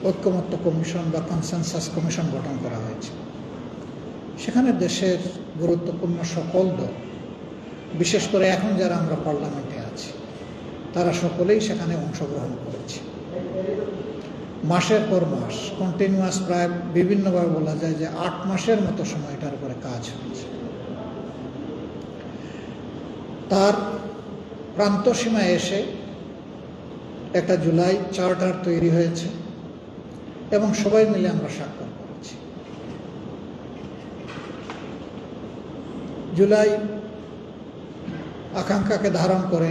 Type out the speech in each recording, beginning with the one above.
ঐক্যমত্য কমিশন বা consensus commission গঠন করা হয়েছে। সেখানে দেশের গুরুত্বপূর্ণ সকল দল, বিশেষ করে এখন যারা আমরা পার্লামেন্টে আছি, তারা সকলেই সেখানে অংশগ্রহণ করেছে। মাসের পর মাস কন্টিনিউয়াস, প্রায় বিভিন্নভাবে বলা যায় যে 8 মাসের মতো সময় এটার উপরে কাজ হয়েছে। তার প্রান্ত সীমায় এসে একটা জুলাই চার্টার তৈরি হয়েছে এবং সবাই মিলে আমরা স্বাক্ষর করেছি। জুলাই আকাঙ্ক্ষাকে ধারণ করে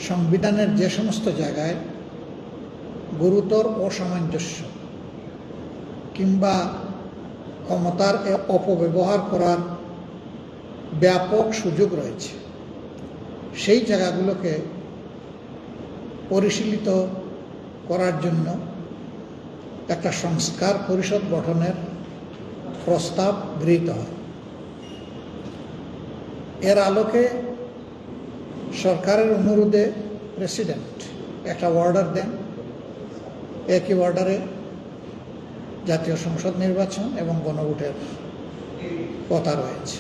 সংবিধানের যে সমস্ত জায়গায় গুরুতর অসামঞ্জস্য কিংবা ক্ষমতার অপব্যবহার করার ব্যাপক সুযোগ রয়েছে, সেই জায়গাগুলোকে পরিশীলিত করার জন্য একটা সংস্কার পরিষদ গঠনের প্রস্তাব গৃহীত হয়। এর আলোকে সরকারের অনুরোধে প্রেসিডেন্ট একটা অর্ডার দেন। একই অর্ডারে জাতীয় সংসদ নির্বাচন এবং গণভোটের কথা রয়েছে।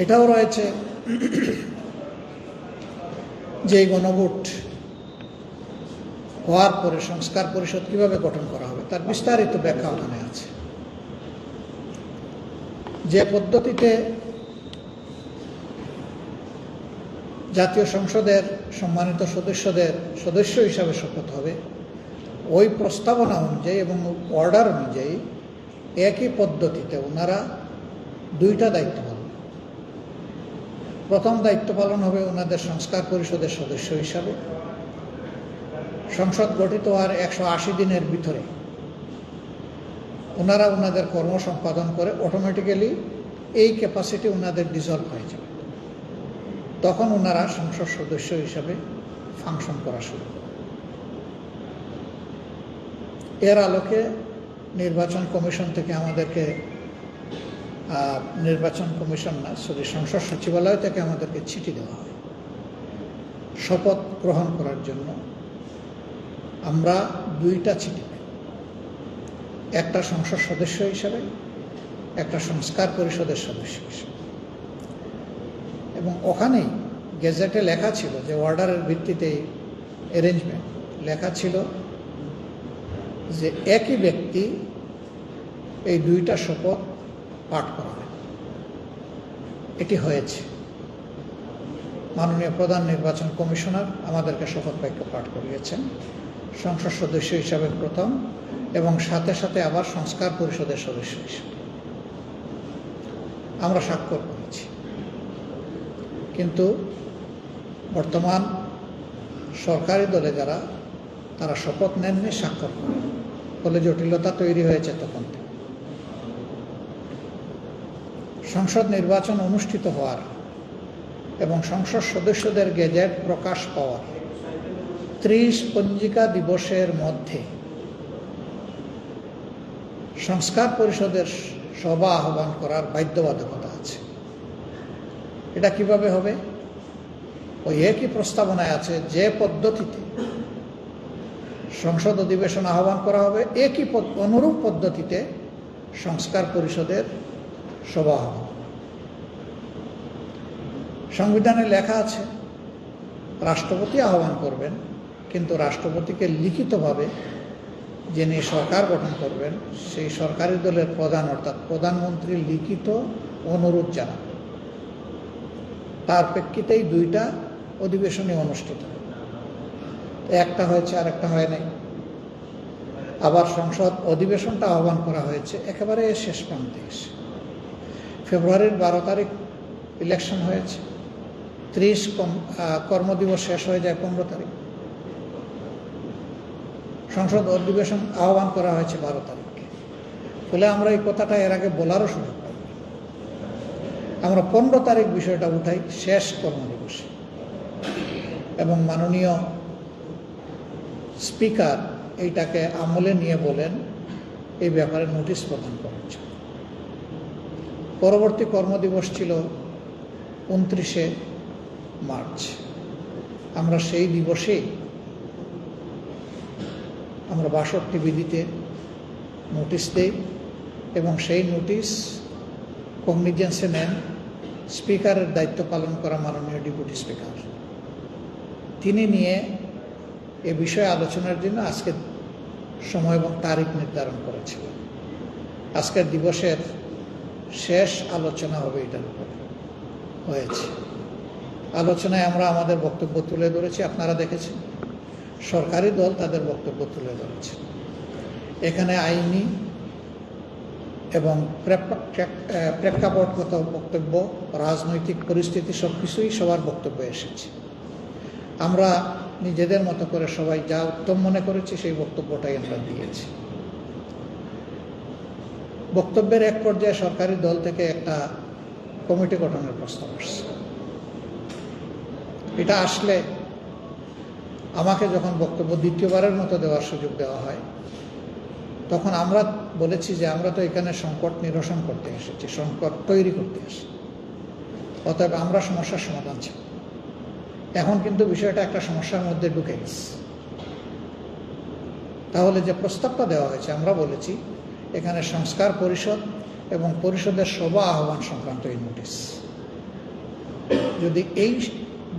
এটাও রয়েছে যে গণভোট হওয়ার পরে সংস্কার পরিষদ কিভাবে গঠন করা হবে তার বিস্তারিত ব্যাখ্যা ওখানে আছে। যে পদ্ধতিতে জাতীয় সংসদের সম্মানিত সদস্য হিসাবে শপথ হবে, ওই প্রস্তাবনা অনুযায়ী এবং অর্ডার অনুযায়ী একই পদ্ধতিতে ওনারা 2টা দায়িত্ব পালন। প্রথম দায়িত্ব পালন হবে ওনাদের সংস্কার পরিষদের সদস্য হিসাবে। সংসদ গঠিত হওয়ার 180 দিনের ভিতরে ওনারা ওনাদের কর্ম সম্পাদন করে অটোমেটিক্যালি এই ক্যাপাসিটি ওনাদের ডিজলভ হয়ে যাবে। তখন ওনারা সংসদ সদস্য হিসাবে ফাংশন করা শুরু করে। এর আলোকে নির্বাচন কমিশন থেকে আমাদেরকে সংসদ সচিবালয় থেকে আমাদেরকে চিঠি দেওয়া হয় শপথ গ্রহণ করার জন্য। আমরা 2টা চিঠি পাই, একটা সংসদ সদস্য হিসাবে, একটা সংস্কার পরিষদের সদস্য হিসাবে। এবং ওখানেই গেজেটে লেখা ছিল যে অর্ডারের ভিত্তিতে অ্যারেঞ্জমেন্ট লেখা ছিল যে একই ব্যক্তি এই 2টা শপথ পাঠ করাবেন। এটি হয়েছে। মাননীয় প্রধান নির্বাচন কমিশনার আমাদেরকে শপথ বাক্য পাঠ করিয়েছেন, সংসদ সদস্য হিসাবে প্রথম এবং সাথে সাথে আবার সংস্কার পরিষদের সদস্য হিসাবে আমরা স্বাক্ষর করেছি। কিন্তু বর্তমান সরকারি দলে যারা, তারা শপথ নেননি, স্বাক্ষর করেন, ফলে জটিলতা তৈরি হয়েছে। তখন সংসদ নির্বাচন অনুষ্ঠিত হওয়ার এবং সংসদ সদস্যদের গেজেট প্রকাশ পাওয়ার 30 পঞ্জিকা দিবসের মধ্যে সংস্কার পরিষদের সভা আহ্বান করার বাধ্যবাধকতা আছে। এটা কিভাবে হবে? ওই একই প্রস্তাবনায় আছে যে পদ্ধতিতে সংসদ অধিবেশন আহ্বান করা হবে, একই অনুরূপ পদ্ধতিতে সংস্কার পরিষদের সভা আহ্বান। সংবিধানে লেখা আছে রাষ্ট্রপতি আহ্বান করবেন, কিন্তু রাষ্ট্রপতিকে লিখিতভাবে যিনি সরকার গঠন করবেন সেই সরকারি দলের প্রধান অর্থাৎ প্রধানমন্ত্রী লিখিত অনুরোধ জানান। তার প্রেক্ষিতেই 2টা অধিবেশনই অনুষ্ঠিত হয়। একটা হয়েছে আর একটা হয় নাই। আবার সংসদ অধিবেশনটা আহ্বান করা হয়েছে একেবারে শেষ প্রান্তে এসে। ফেব্রুয়ারির 12 তারিখ ইলেকশন হয়েছে, 30 কর্মদিবস শেষ হয়ে যায় 15 তারিখ। সংসদ অধিবেশন আহ্বান করা হয়েছে 12 তারিখে। ফলে আমরা এই কথাটা এর আগে বলারও সুযোগ পাই। আমরা 15 তারিখ বিষয়টা উঠাই শেষ কর্মদিবসে, এবং মাননীয় স্পিকার এইটাকে আমলে নিয়ে বলেন এই ব্যাপারে নোটিশ প্রদান করার জন্য। পরবর্তী কর্মদিবস ছিল 29শে মার্চ। আমরা সেই দিবসেই আমরা ৬২ বিধিতে নোটিশ দেই এবং সেই নোটিশ কগনিজেন্সে নেন স্পিকারের দায়িত্ব পালন করা মাননীয় ডেপুটি স্পিকার। তিনি নিয়ে এ বিষয়ে আলোচনার জন্য আজকে সময় এবং তারিখ নির্ধারণ করেছিলেন। আজকের দিবসের শেষ আলোচনা হবে এটার উপরে, হয়েছে। আলোচনায় আমরা আমাদের বক্তব্য তুলে ধরেছি, আপনারা দেখেছেন। সরকারি দল তাদের বক্তব্য তুলে ধরেছে। এখানে আইনি এবং প্রেক্ষাপটগত বক্তব্য, রাজনৈতিক পরিস্থিতি সব কিছুই সবার বক্তব্য এসেছে। আমরা নিজেদের মতো করে সবাই যা উত্তম মনে করেছি সেই বক্তব্যটাই আমরা দিয়েছি। বক্তব্যের এক পর্যায়ে সরকারি দল থেকে একটা কমিটি গঠনের প্রস্তাব আসছে। এটা আসলে আমাকে যখন বক্তব্য দ্বিতীয়বারের মতো দেওয়ার সুযোগ দেওয়া হয়, তখন আমরা বলেছি যে আমরা তো এখানে সংকট নিরসন করতে এসেছি, সংকট তৈরি করতে এসেছি, অতএব আমরা সমস্যার সমাধান চাই। এখন কিন্তু বিষয়টা একটা সমস্যার মধ্যে ঢুকে গেছে। তাহলে যে প্রস্তাবটা দেওয়া হয়েছে, আমরা বলেছি এখানে সংস্কার পরিষদ এবং পরিষদের সভা আহ্বান সংক্রান্ত এই নোটিশ, যদি এই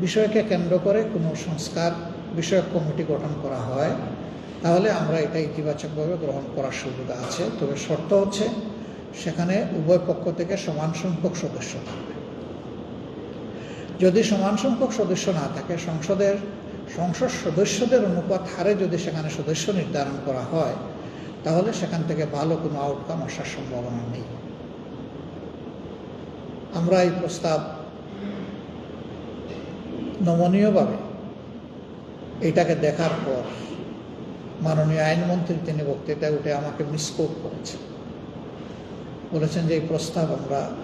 বিষয়কে কেন্দ্র করে কোনো সংস্কার বিষয়ক কমিটি গঠন করা হয়, তাহলে আমরা এটা ইতিবাচকভাবে গ্রহণ করার সুবিধা আছে। তবে শর্ত হচ্ছে সেখানে উভয় পক্ষ থেকে সমান সংখ্যক সদস্য থাকবে। যদি সমান সংখ্যক সদস্য না থাকে, সংসদ সদস্যদের অনুপাত হারে যদি সেখানে সদস্য নির্ধারণ করা হয়, তাহলে সেখান থেকে ভালো কোনো আউটকাম আসার সম্ভাবনা নেই। আমরা এই প্রস্তাব নমনীয়ভাবে এটাকে দেখার পর মাননীয় আইনমন্ত্রী তিনি বক্তৃতায় উঠে আমাকে মিসকোট করেছেন, বলেছেন যে এই প্রস্তাব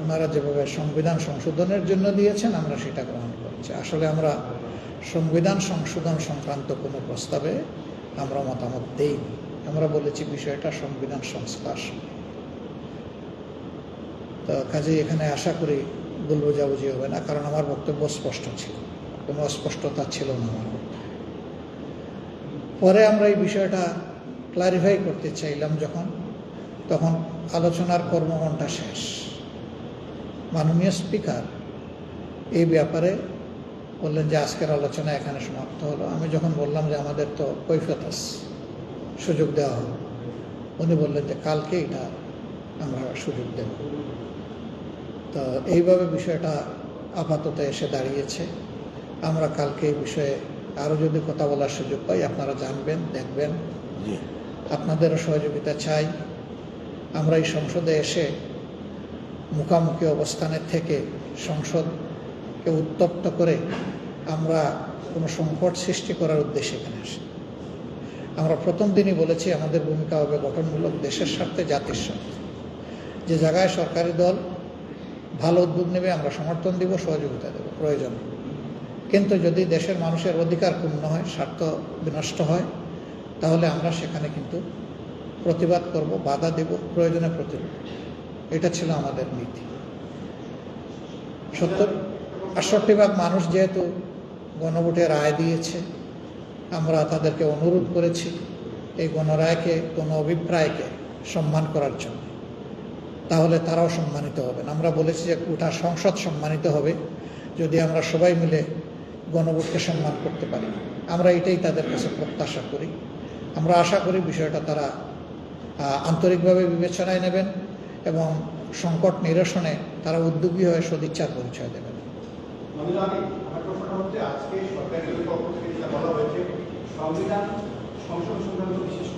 ওনারা যেভাবে সংবিধান সংশোধনের জন্য দিয়েছেন আমরা সেটা গ্রহণ করেছি। আসলে আমরা সংবিধান সংশোধন সংক্রান্ত কোনো প্রস্তাবে আমরা মতামত দেইনি। আমরা বলেছি বিষয়টা সংবিধান সংস্কার। তো কাজেই এখানে আশা করি ভুল বোঝাবুঝি হবে না, কারণ আমার বক্তব্য স্পষ্ট ছিল, কোনো অস্পষ্টতা ছিল না আমার বক্তব্যে। পরে আমরা এই বিষয়টা ক্লারিফাই করতে চাইলাম তখন আলোচনার কর্মঘণ্টা শেষ। মাননীয় স্পিকার এই ব্যাপারে বললেন যে আজকের আলোচনা এখানে সমাপ্ত হলো। আমি যখন বললাম যে আমাদের তো কৈফিয়ত আছে, সুযোগ দেওয়া হলো, উনি বললেন যে কালকে এটা আমরা সুযোগ দেব। তো এইভাবে বিষয়টা আপাতত এসে দাঁড়িয়েছে। আমরা কালকে এই বিষয়ে আরও যদি কথা বলার সুযোগ পাই আপনারা জানবেন, দেখবেন। আপনাদেরও সহযোগিতা চাই। আমরা এই সংসদে এসে মুখামুখি অবস্থানের থেকে সংসদকে উত্তপ্ত করে আমরা কোনো সংকট সৃষ্টি করার উদ্দেশ্যে এখানে আসি। আমরা প্রথম দিনই বলেছি আমাদের ভূমিকা হবে গঠনমূলক, দেশের স্বার্থে, জাতির স্বার্থে। যে জায়গায় সরকারি দল ভালো উদ্যোগ নেবে আমরা সমর্থন দিব, সহযোগিতা দেব প্রয়োজন। কিন্তু যদি দেশের মানুষের অধিকার ক্ষুণ্ণ হয়, স্বার্থ বিনষ্ট হয়, তাহলে আমরা সেখানে কিন্তু প্রতিবাদ করব, বাধা দেব, প্রয়োজনে প্রতিরোধ। এটা ছিল আমাদের নীতি। 68% মানুষ যেহেতু গণভোটে রায় দিয়েছে, আমরা তাদেরকে অনুরোধ করেছি এই গণরায়কে, গণ অভিপ্রায়কে সম্মান করার জন্য। তাহলে তারাও সম্মানিত হবেন। আমরা বলেছি যে গোটা সংসদ সম্মানিত হবে যদি আমরা সবাই মিলে গণভোটকে সম্মান করতে পারি। আমরা এটাই তাদের কাছে প্রত্যাশা করি। আমরা আশা করি বিষয়টা তারা আন্তরিকভাবে বিবেচনায় নেবেন এবং সংকট নিরসনে তারা উদ্যোগী হয়ে সদিচ্ছার পরিচয় দেবেন। আজকে সরকারের পক্ষ থেকে বলা হয়েছে সংবিধান সংশোধন সংক্রান্ত বিশেষ